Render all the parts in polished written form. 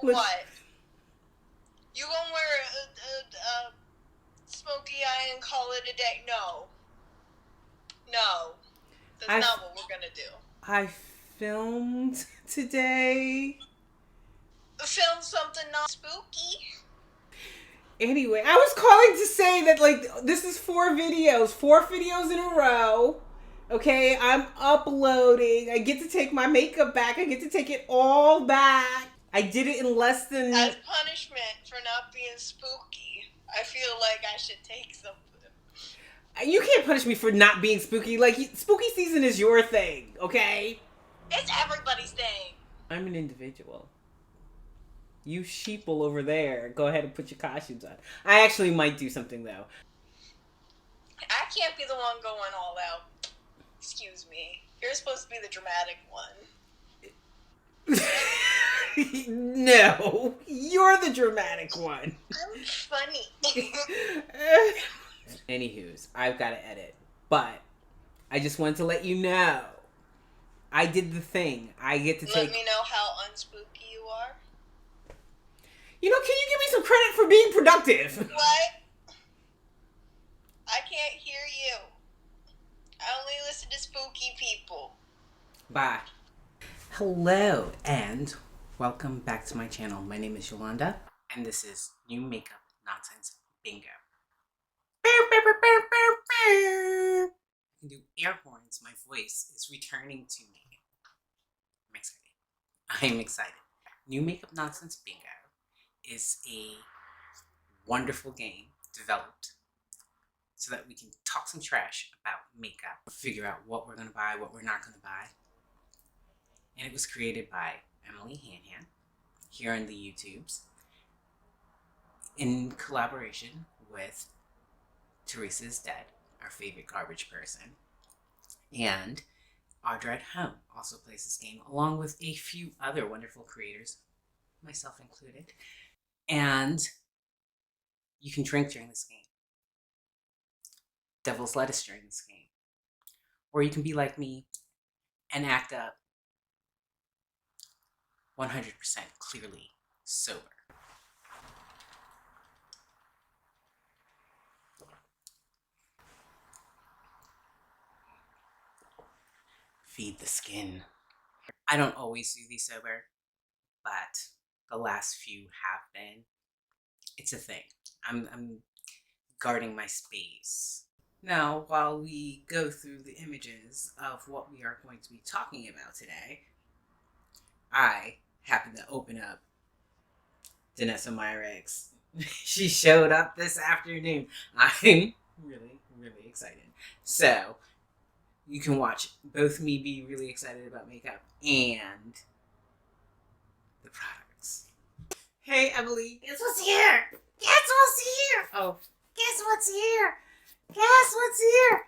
What? You gonna wear a smoky eye and call it a day? No. No. That's not what we're gonna do. I filmed today. Film something not spooky. Anyway, I was calling to say that, like, this is 4 videos in a row. Okay, I'm uploading. I get to take my makeup back. I get to take it all back. I did it in less than... As punishment for not being spooky, I feel like I should take something. You can't punish me for not being spooky. Like, spooky season is your thing, okay? It's everybody's thing. I'm an individual. You sheeple over there. Go ahead and put your costumes on. I actually might do something, though. I can't be the one going all out. Excuse me. You're supposed to be the dramatic one. No, you're the dramatic one. I'm funny. Anywho's, I've got to edit. But I just wanted to let you know. I did the thing. I get to Let me know how unspooky you are. You know, can you give me some credit for being productive? What? I can't hear you. I only listen to spooky people. Bye. Hello, and welcome back to my channel. My name is Yolanda, and this is New Makeup Nonsense Bingo. I can do air horns. My voice is returning to me. I'm excited. New Makeup Nonsense Bingo is a wonderful game developed so that we can talk some trash about makeup, figure out what we're going to buy, what we're not going to buy. And it was created by Emily Hanhan here on the YouTubes in collaboration with Teresa's Dead, our favorite garbage person. And Audra at Home also plays this game, along with a few other wonderful creators, myself included. And you can drink during this game. Devil's lettuce during this game. Or you can be like me and act up 100% clearly sober. Feed the skin. I don't always do these sober, but the last few have been. It's a thing. I'm guarding my space. Now, while we go through the images of what we are going to be talking about today, I happen to open up Danessa Myrex. She showed up this afternoon. I'm really, really excited. So, you can watch both me be really excited about makeup and the products. Hey, Emily. Guess what's here? Guess what's here? Oh. Guess what's here? Guess what's here?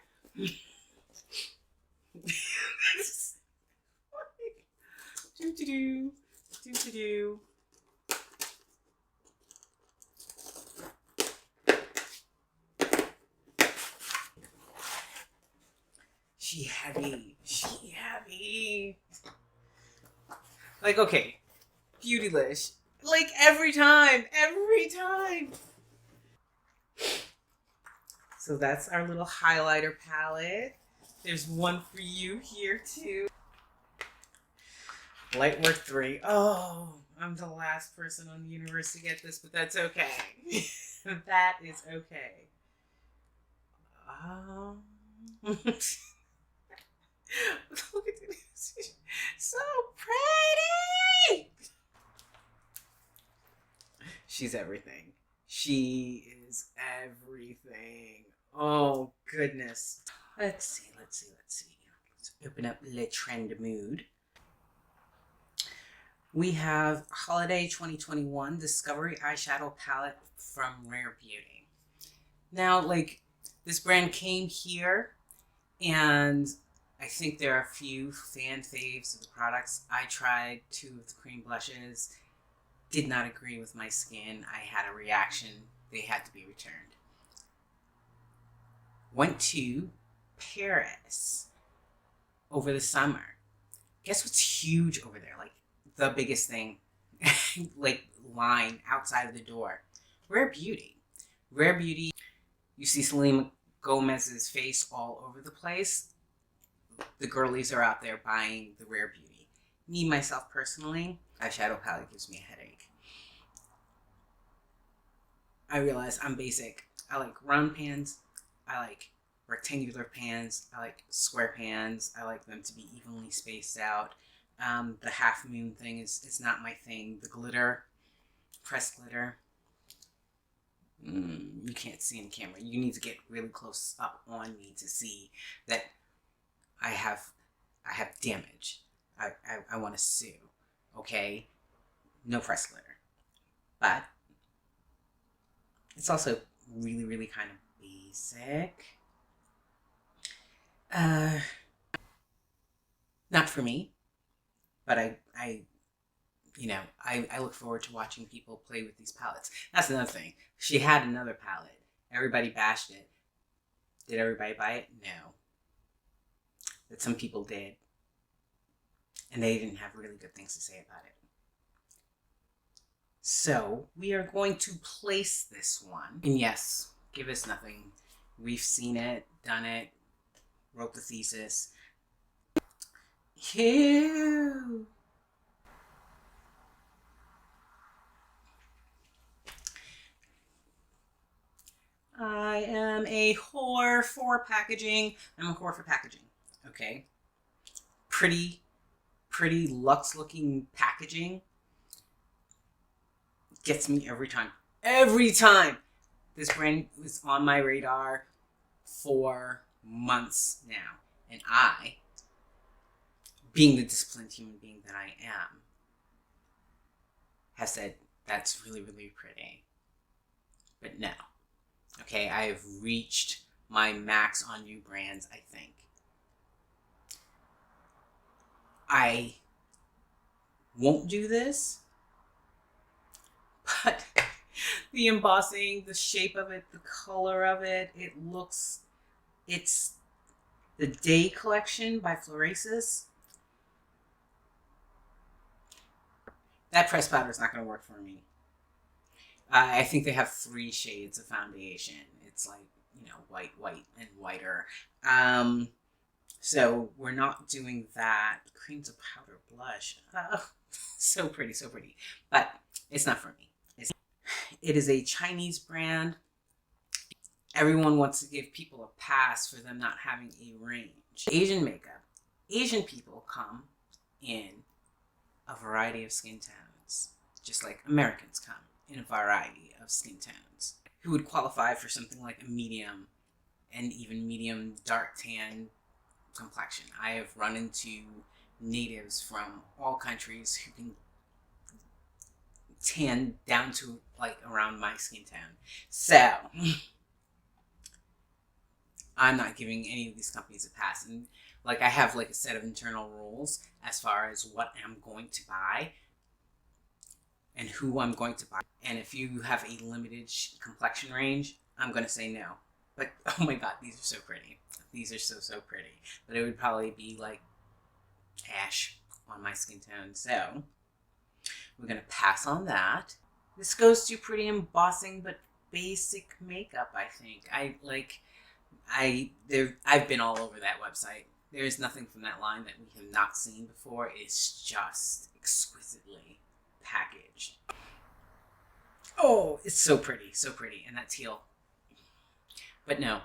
Do-do-do. Do-do-do. She heavy. Like, okay, Beautylish. Like, every time. So that's our little highlighter palette. There's one for you here, too. Lightwork 3. Oh, I'm the last person on the universe to get this, but that's okay. That is okay. Look at this. So pretty. She's everything. She is everything. Oh, goodness. Let's see. Let's open up Le Trend Mood. We have Holiday 2021 Discovery Eyeshadow Palette from Rare Beauty. Now, like, this brand came here, and I think there are a few fan faves of the products. I tried 2 of the cream blushes. Did not agree with my skin. I had a reaction. They had to be returned. Went to Paris over the summer. Guess what's huge over there? Like, the biggest thing like line outside of the door. Rare Beauty. Rare Beauty. You see Selena Gomez's face all over the place. The girlies are out there buying the Rare Beauty. Me, myself, personally, eyeshadow palette gives me a headache. I realize I'm basic. I like round pans. I like rectangular pans. I like square pans. I like them to be evenly spaced out. The half moon thing is not my thing. The glitter, pressed glitter, you can't see in camera. You need to get really close up on me to see that I have damage. I want to sue. Okay, no pressed glitter, but it's also really, really kind of basic. Not for me, but I look forward to watching people play with these palettes. That's another thing. She had another palette. Everybody bashed it. Did everybody buy it? No. But some people did. And they didn't have really good things to say about it. So, we are going to place this one. And yes, give us nothing. We've seen it, done it, wrote the thesis. Ew. I am a whore for packaging. I'm a whore for packaging. Okay. Pretty luxe looking packaging gets me every time. Every time! This brand was on my radar for months now. And I, being the disciplined human being that I am, have said, that's really, really pretty. But no. Okay, I have reached my max on new brands, I think. I won't do this, but the embossing, the shape of it, the color of it, it's the Day Collection by Florasis. That pressed powder is not going to work for me. I think they have 3 shades of foundation. It's like, white, and whiter. So we're not doing that. Cream's a powder blush. Oh, so pretty. But it's not for me. It is a Chinese brand. Everyone wants to give people a pass for them not having a range. Asian makeup. Asian people come in a variety of skin tones, just like Americans come in a variety of skin tones. Who would qualify for something like a medium and even medium dark tan complexion. I have run into natives from all countries who can tan down to like around my skin tone. So I'm not giving any of these companies a pass. And like I have like a set of internal rules as far as what I'm going to buy and who I'm going to buy. And if you have a limited complexion range, I'm going to say no. But oh my god, these are so pretty. These are so pretty. But it would probably be like ash on my skin tone. So we're going to pass on that. This goes to pretty embossing but basic makeup, I think. I've been all over that website. There's nothing from that line that we have not seen before. It's just exquisitely packaged. Oh, it's so pretty. And that teal. But no,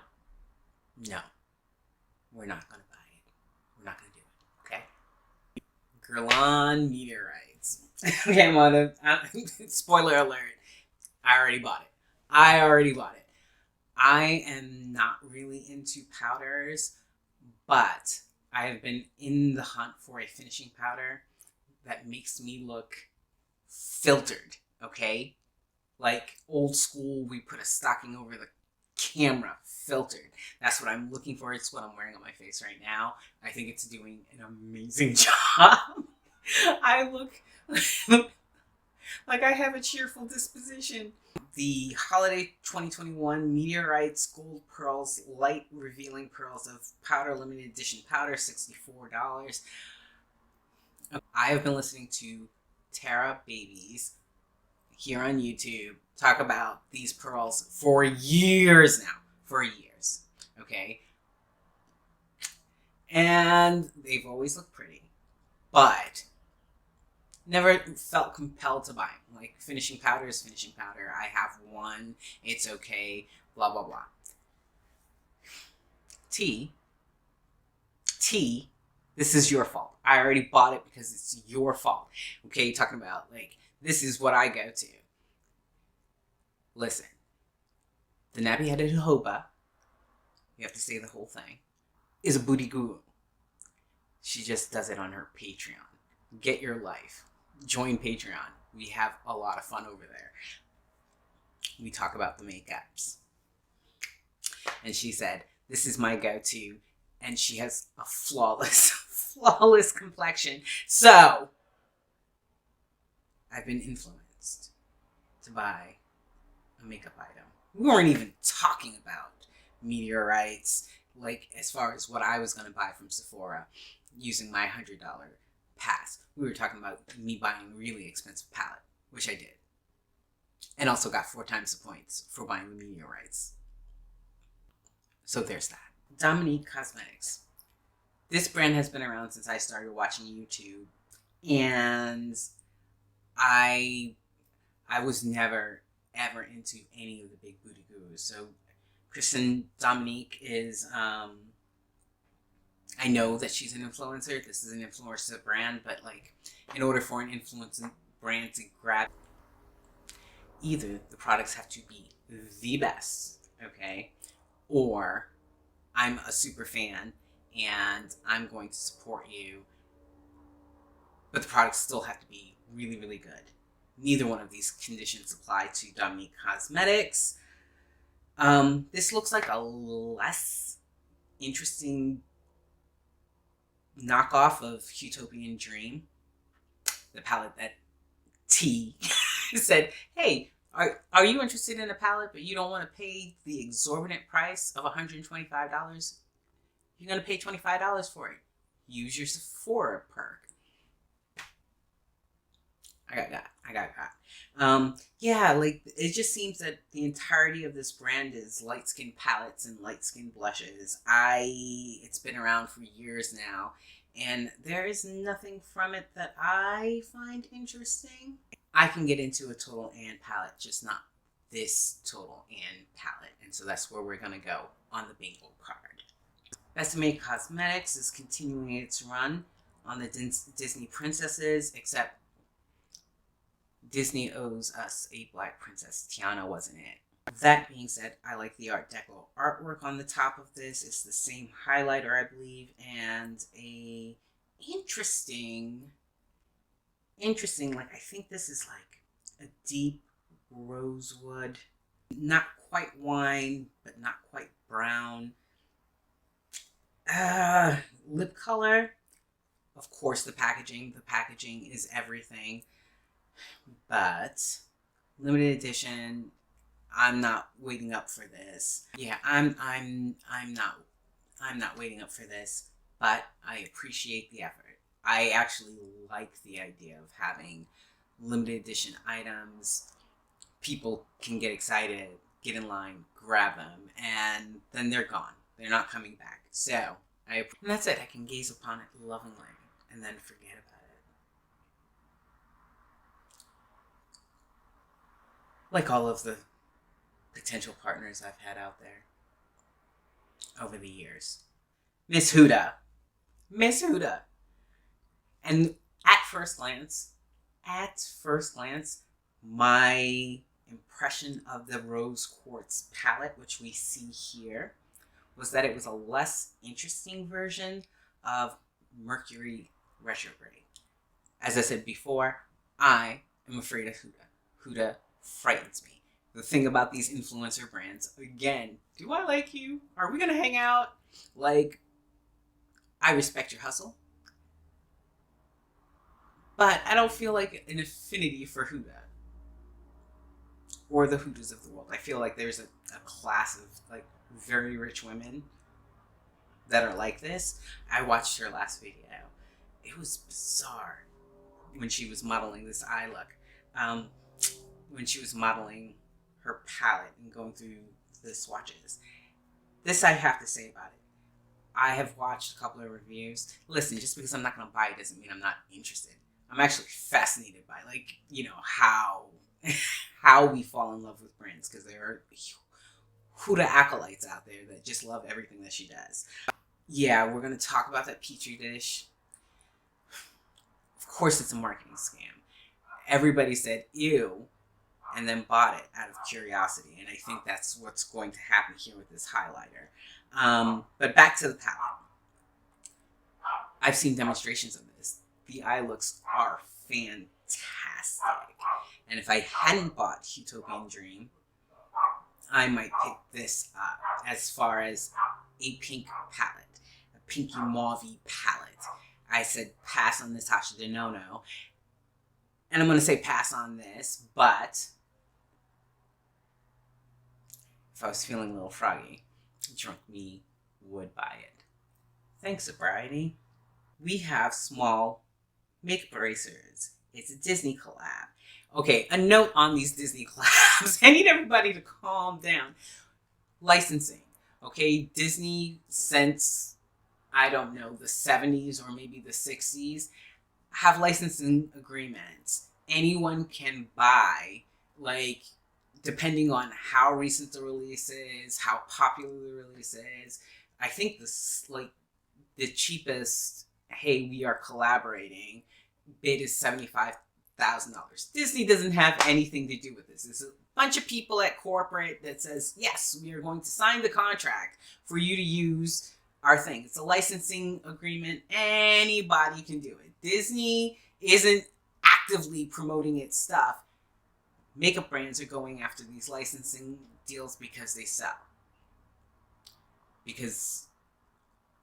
we're not going to buy it. We're not going to do it, okay? Garland Meteorites. Okay, I'm on a spoiler alert. I already bought it. I am not really into powders, but I have been in the hunt for a finishing powder that makes me look filtered, okay? Like old school, we put a stocking over the camera, filtered. That's what I'm looking for. It's what I'm wearing on my face right now. I think it's doing an amazing job. I look like I have a cheerful disposition. The Holiday 2021 Meteorites Gold Pearls Light Revealing Pearls of Powder Limited Edition Powder, $64. I have been listening to Tara Babies here on YouTube talk about these pearls for years now. For years. Okay? And they've always looked pretty. But never felt compelled to buy them. Like, finishing powder is finishing powder. I have one. It's okay. Blah, blah, blah. T, this is your fault. I already bought it because it's your fault. Okay, talking about, like, this is what I go to. Listen. The nappy-headed hoba, you have to say the whole thing, is a booty guru. She just does it on her Patreon. Get your life. Join Patreon. We have a lot of fun over there. We talk about the makeups. And she said, this is my go-to. And she has a flawless complexion. So, I've been influenced to buy a makeup item. We weren't even talking about meteorites, like, as far as what I was going to buy from Sephora using my $100 pass. We were talking about me buying a really expensive palette, which I did. And also got 4 times the points for buying the meteorites. So there's that. Dominique Cosmetics. This brand has been around since I started watching YouTube. And I was never, ever into any of the big booty gurus. So Kristen Dominique is... I know that she's an influencer. This is an influencer brand, but, like, in order for an influencer brand to grab, either the products have to be the best, okay, or I'm a super fan and I'm going to support you, but the products still have to be really, really good. Neither one of these conditions apply to Dominique Cosmetics. This looks like a less interesting knockoff of Utopian Dream, the palette that T said, hey, are you interested in a palette but you don't want to pay the exorbitant price of $125? You're going to pay $25 for it. Use your Sephora perk. I got that. Yeah, like, it just seems that the entirety of this brand is light skin palettes and light skin blushes. It's been around for years now, and there is nothing from it that I find interesting. I can get into a Total Ann palette, just not this Total Ann palette, and so that's where we're gonna go on the bingo card. Besame Cosmetics is continuing its run on the Disney princesses, except Disney owes us a black princess. Tiana wasn't it. That being said, I like the Art Deco artwork on the top of this. It's the same highlighter, I believe, and a interesting, like, I think this is like a deep rosewood. Not quite wine, but not quite brown. Lip color. Of course, the packaging. The packaging is everything. But limited edition, I'm not waiting up for this. Yeah, I'm not waiting up for this, but I appreciate the effort. I actually like the idea of having limited edition items. People can get excited, get in line, grab them, and then they're gone. They're not coming back. So, and that's it. I can gaze upon it lovingly and then forget about it. Like all of the potential partners I've had out there over the years. Miss Huda. And at first glance, my impression of the Rose Quartz palette, which we see here, was that it was a less interesting version of Mercury Retrograde. As I said before, I am afraid of Huda. Huda frightens me. The thing about these influencer brands, again, do I like you? Are we gonna hang out? Like, I respect your hustle, but I don't feel like an affinity for Huda or the Hudas of the world. I feel like there's a class of, like, very rich women that are like this. I watched her last video. It was bizarre. when she was modeling this eye look. When she was modeling her palette and going through the swatches. This I have to say about it. I have watched a couple of reviews. Listen, just because I'm not going to buy it doesn't mean I'm not interested. I'm actually fascinated by, like, you know, how we fall in love with brands, because there are Huda acolytes out there that just love everything that she does. Yeah, we're going to talk about that Petri dish. Of course it's a marketing scam. Everybody said, ew, and then bought it out of curiosity. And I think that's what's going to happen here with this highlighter. But back to the palette. I've seen demonstrations of this. The eye looks are fantastic. And if I hadn't bought Utopian Dream, I might pick this up as far as a pink palette. A pinky mauvey palette. I said pass on Natasha Denona. And I'm going to say pass on this, but if I was feeling a little froggy, drunk me would buy it. Thanks, sobriety. We have small makeup erasers. It's a Disney collab. Okay, a note on these Disney collabs. I need everybody to calm down. Licensing. Okay, Disney since, I don't know, the 70s or maybe the 60s, have licensing agreements. Anyone can buy, like, depending on how recent the release is, how popular the release is. I think this, like, the cheapest, hey, we are collaborating, bid is $75,000. Disney doesn't have anything to do with this. It's a bunch of people at corporate that says, yes, we are going to sign the contract for you to use our thing. It's a licensing agreement. Anybody can do it. Disney isn't actively promoting its stuff. Makeup brands are going after these licensing deals because they sell. Because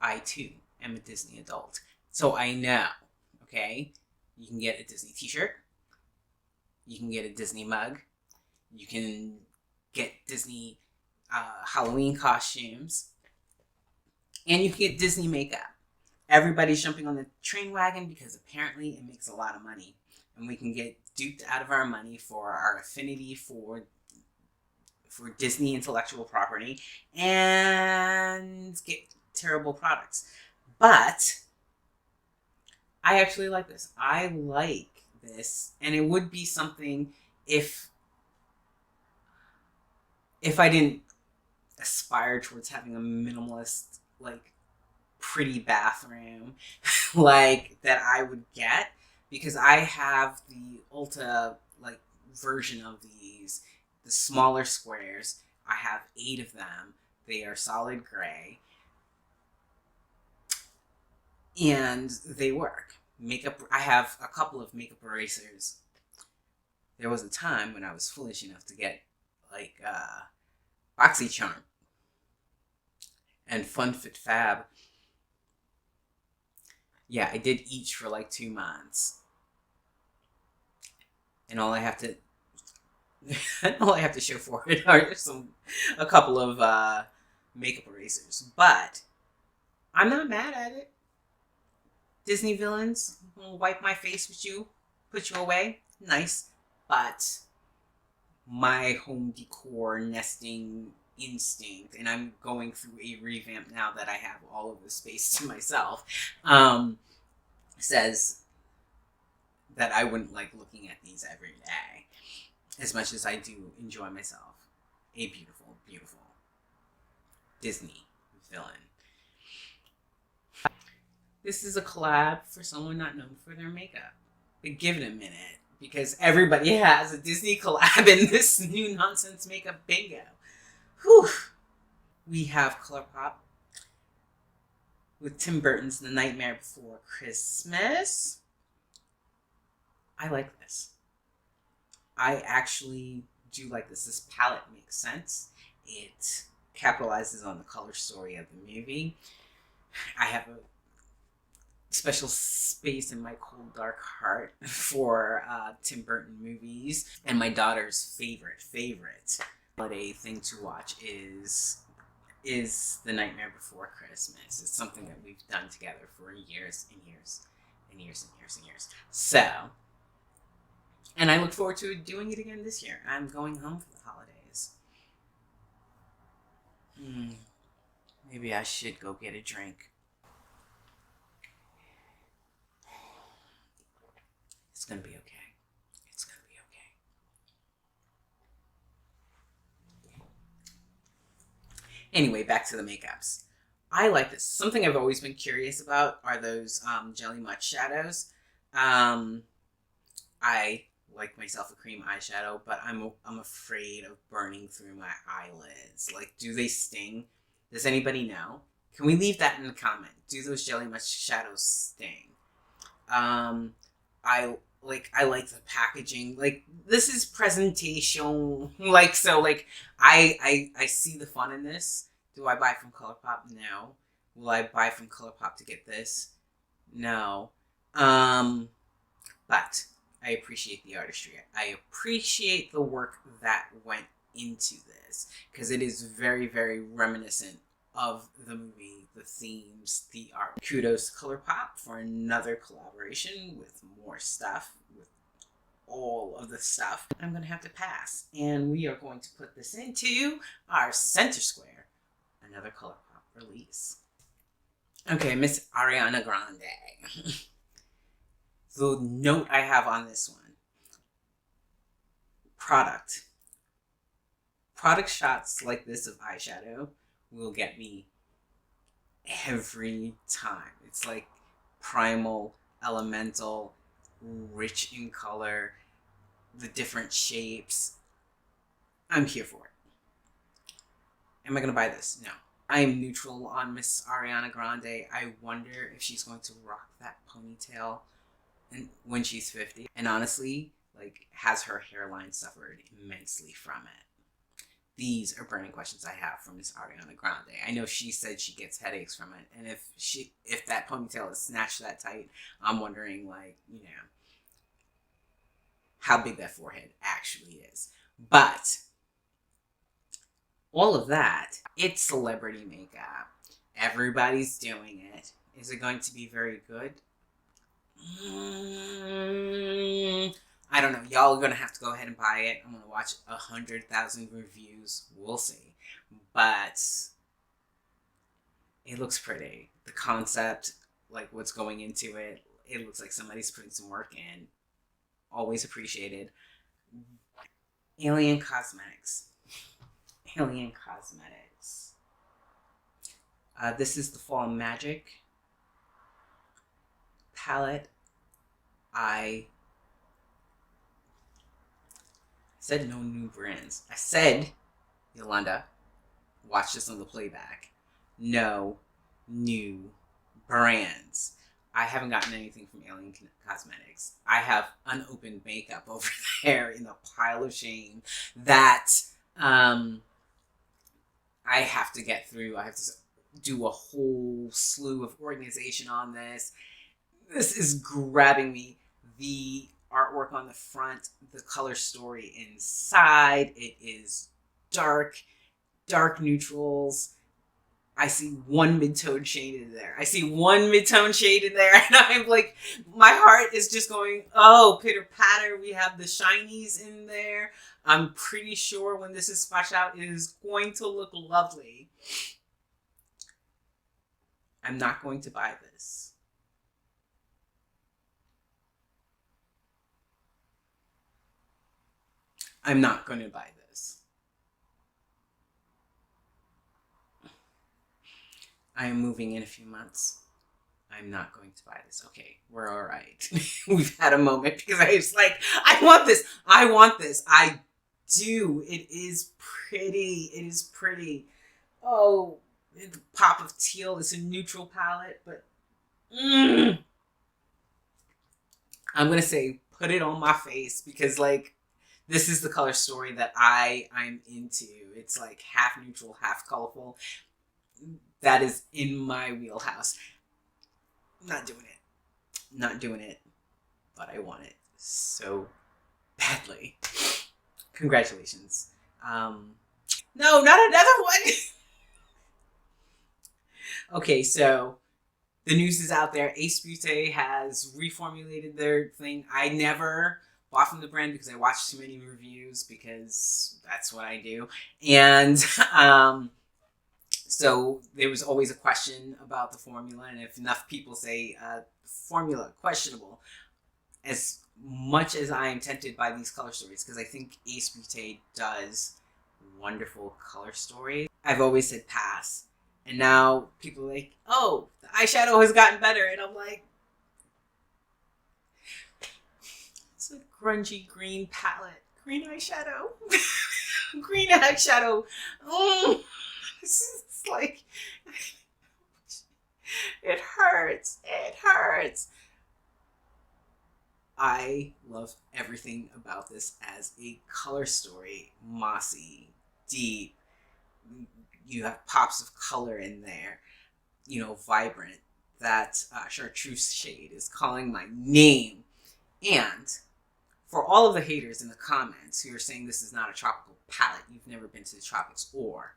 I, too, am a Disney adult. So I know, okay? You can get a Disney t-shirt. You can get a Disney mug. You can get Disney Halloween costumes. And you can get Disney makeup. Everybody's jumping on the train wagon because apparently it makes a lot of money. And we can get duped out of our money for our affinity for Disney intellectual property and get terrible products. But I actually like this. I like this. And it would be something if I didn't aspire towards having a minimalist, like, pretty bathroom like that I would get, because I have the Ulta, like, version of these, the smaller squares. I have 8 of them. They are solid gray and they work. Makeup, I have a couple of makeup erasers. There was a time when I was foolish enough to get, like, BoxyCharm and Fun Fit Fab. Yeah, I did each for like 2 months. And all I have to show for it are a couple of makeup erasers. But I'm not mad at it. Disney villains, will wipe my face with you, put you away. Nice. But my home decor nesting instinct, and I'm going through a revamp now that I have all of the space to myself, says that I wouldn't like looking at these every day as much as I do enjoy myself a beautiful, beautiful Disney villain. This is a collab for someone not known for their makeup. But give it a minute, because everybody has a Disney collab in this new nonsense makeup bingo. Whew. We have Colourpop with Tim Burton's The Nightmare Before Christmas. I like this. I actually do like this. This palette makes sense. It capitalizes on the color story of the movie. I have a special space in my cold, dark heart for Tim Burton movies. And my daughter's favorite holiday thing to watch is The Nightmare Before Christmas. It's something that we've done together for years and years and years and years and years. So, and I look forward to doing it again this year. I'm going home for the holidays. Maybe I should go get a drink. It's gonna be okay. It's gonna be okay. Anyway, back to the makeups. I like this. Something I've always been curious about are those Jelly Much shadows. I like myself a cream eyeshadow, but I'm afraid of burning through my eyelids. Like, do they sting? Does anybody know? Can we leave that in the comment? Do those Jelly Much shadows sting? I like the packaging. Like, this is presentation. Like, so like I see the fun in this. Do I buy from Colourpop? No. Will I buy from Colourpop to get this? No. But I appreciate the artistry. I appreciate the work that went into this, because it is very, very reminiscent of the movie, the themes, the art. Kudos to Colourpop for another collaboration with more stuff, with all of the stuff. I'm going to have to pass, and we are going to put this into our center square, another Colourpop release. Okay, Miss Ariana Grande. The note I have on this one: product shots like this of eyeshadow will get me every time. It's like primal, elemental, rich in color, the different shapes. I'm here for it. Am I gonna buy this? No. I am neutral on Miss Ariana Grande. I wonder if she's going to rock that ponytail when she's 50. And honestly, like, has her hairline suffered immensely from it? These are burning questions I have for Miss Ariana Grande. I know she said she gets headaches from it, and if that ponytail is snatched that tight, I'm wondering, like, you know, how big that forehead actually is. But all of that, it's celebrity makeup. Everybody's doing it. Is it going to be very good? I don't know. Y'all are going to have to go ahead and buy it. I'm going to watch 100,000 reviews. We'll see. But it looks pretty. The concept, like what's going into it, it looks like somebody's putting some work in. Always appreciated. Alien Cosmetics. Alien Cosmetics. This is the Fall Magic palette. I said no new brands. I said, Yolanda, watch this on the playback. No new brands. I haven't gotten anything from Alien Cosmetics. I have unopened makeup over there in a pile of shame that I have to get through. I have to do a whole slew of organization on this. This is grabbing me. The artwork on the front, the color story inside, it is dark neutrals. I see one mid-tone shade in there. And I'm like, my heart is just going, oh, pitter patter. We have the shinies in there. I'm pretty sure when this is splashed out, it is going to look lovely. I'm not going to buy this. I'm not going to buy this. I am moving in a few months. I'm not going to buy this. Okay, we're all right. We've had a moment because I was like, I want this. I do. It is pretty. Oh, the pop of teal is a neutral palette, but I'm going to say put it on my face because, like, this is the color story that I'm into. It's like half neutral, half colorful. That is in my wheelhouse. Not doing it, but I want it so badly. Congratulations. No, not another one. Okay, so the news is out there. Ace Beauté has reformulated their thing. I never bought from the brand because I watched too many reviews, because that's what I do. And so there was always a question about the formula, and if enough people say formula questionable, as much as I am tempted by these color stories, because I think Ace Beauté does wonderful color stories, I've always said pass. And now people are like, oh, the eyeshadow has gotten better. And I'm like, it's a grungy green palette. Green eyeshadow. Green eyeshadow. Oh, it's like, it hurts. It hurts. I love everything about this as a color story. Mossy, deep. You have pops of color in there. You know, vibrant. That chartreuse shade is calling my name. And for all of the haters in the comments who are saying this is not a tropical palette, you've never been to the tropics, or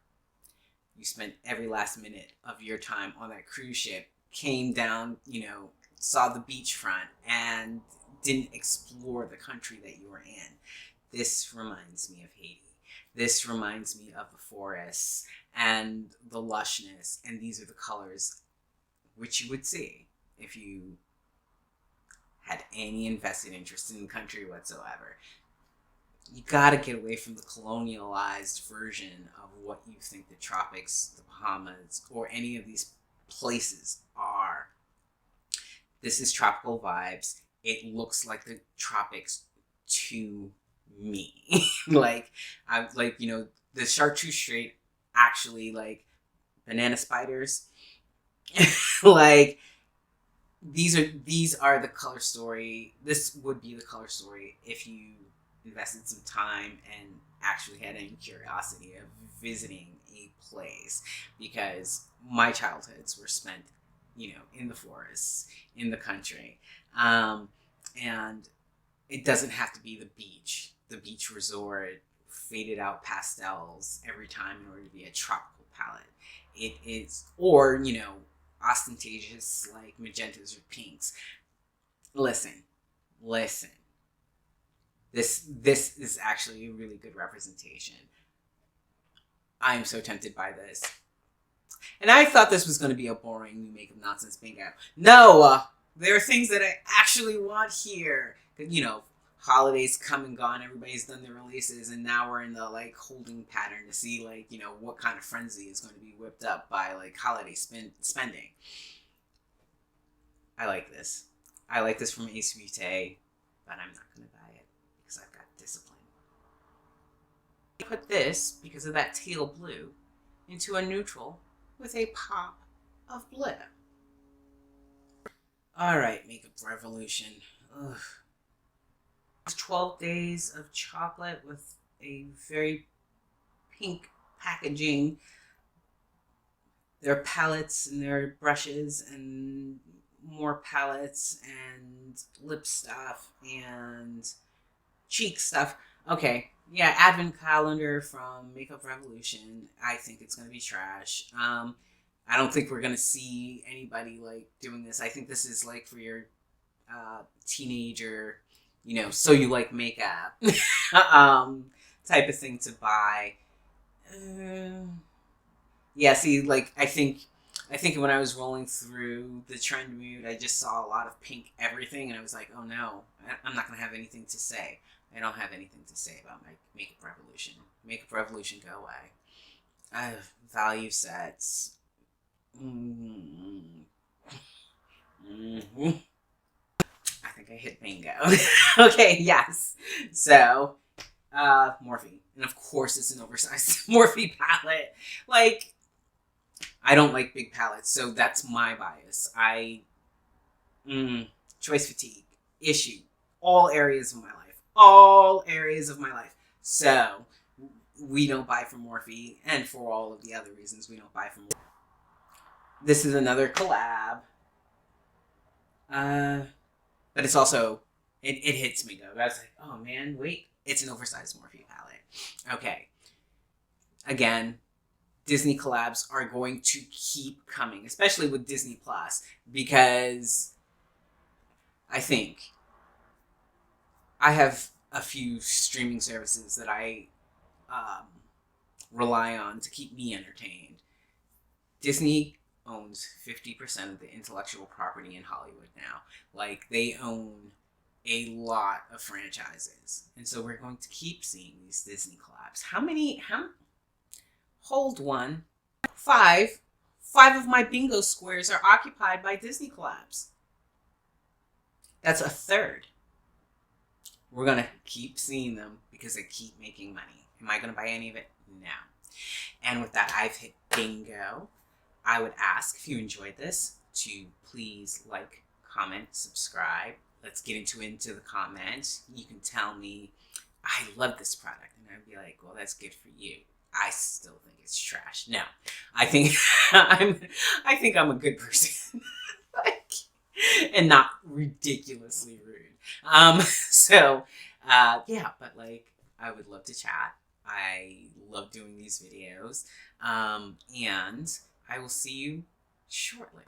you spent every last minute of your time on that cruise ship, came down, you know, saw the beachfront, and didn't explore the country that you were in. This reminds me of Haiti. This reminds me of the forests and the lushness, and these are the colors which you would see if you had any invested interest in the country whatsoever. You gotta get away from the colonialized version of what you think the tropics, the Bahamas, or any of these places are. This is tropical vibes. It looks like the tropics to me. Like, you know, the chartreuse shade actually, like, banana spiders. Like, these are the color story. This would be the color story if you invested some time and actually had any curiosity of visiting a place, because my childhoods were spent, you know, in the forests, in the country, and it doesn't have to be the beach resort, faded out pastels every time in order to be a tropical palette. It is, or, you know, ostentatious like magentas or pinks. Listen. This is actually a really good representation. I am so tempted by this. And I thought this was going to be a boring new makeup nonsense bingo. No! There are things that I actually want here. You know, holidays come and gone, everybody's done their releases, and now we're in the, like, holding pattern to see, like, you know, what kind of frenzy is going to be whipped up by, like, holiday spending. I like this. I like this from Ace Beauté, but I'm not going to buy it because I've got discipline. I put this, because of that teal blue, into a neutral with a pop of blue. Alright, Makeup Revolution. Ugh. 12 days of chocolate with a very pink packaging. There are palettes and there are brushes and more palettes and lip stuff and cheek stuff. Okay, yeah, advent calendar from Makeup Revolution. I think it's gonna be trash. I don't think we're gonna see anybody like doing this. I think this is like for your teenager, you know, so you like makeup type of thing to buy. Yeah, see, like, I think when I was rolling through the trend mood, I just saw a lot of pink everything, and I was like, oh no, I'm not gonna have anything to say. I don't have anything to say about my Makeup Revolution. Makeup Revolution, go away. Value sets. I think I hit bingo. Okay, yes. So, Morphe. And of course it's an oversized Morphe palette. Like, I don't like big palettes, so that's my bias. Choice fatigue. Issue. All areas of my life. All areas of my life. So, we don't buy from Morphe, and for all of the other reasons we don't buy from Morphe. This is another collab. But it's also, it hits me though. I was like, oh man, wait. It's an oversized Morphe palette. Okay. Again, Disney collabs are going to keep coming, especially with Disney Plus, because I think I have a few streaming services that I rely on to keep me entertained. Disney owns 50% of the intellectual property in Hollywood now. Like, they own a lot of franchises. And so we're going to keep seeing these Disney collabs. Hold one. Five of my bingo squares are occupied by Disney collabs. That's a third. We're going to keep seeing them because they keep making money. Am I going to buy any of it? No. And with that, I've hit bingo. I would ask, if you enjoyed this, to please like, comment, subscribe. Let's get into the comments. You can tell me, I love this product. And I'd be like, well, that's good for you. I still think it's trash. No, I think I think I'm a good person. Like, and not ridiculously rude. Yeah, but like, I would love to chat. I love doing these videos. And I will see you shortly.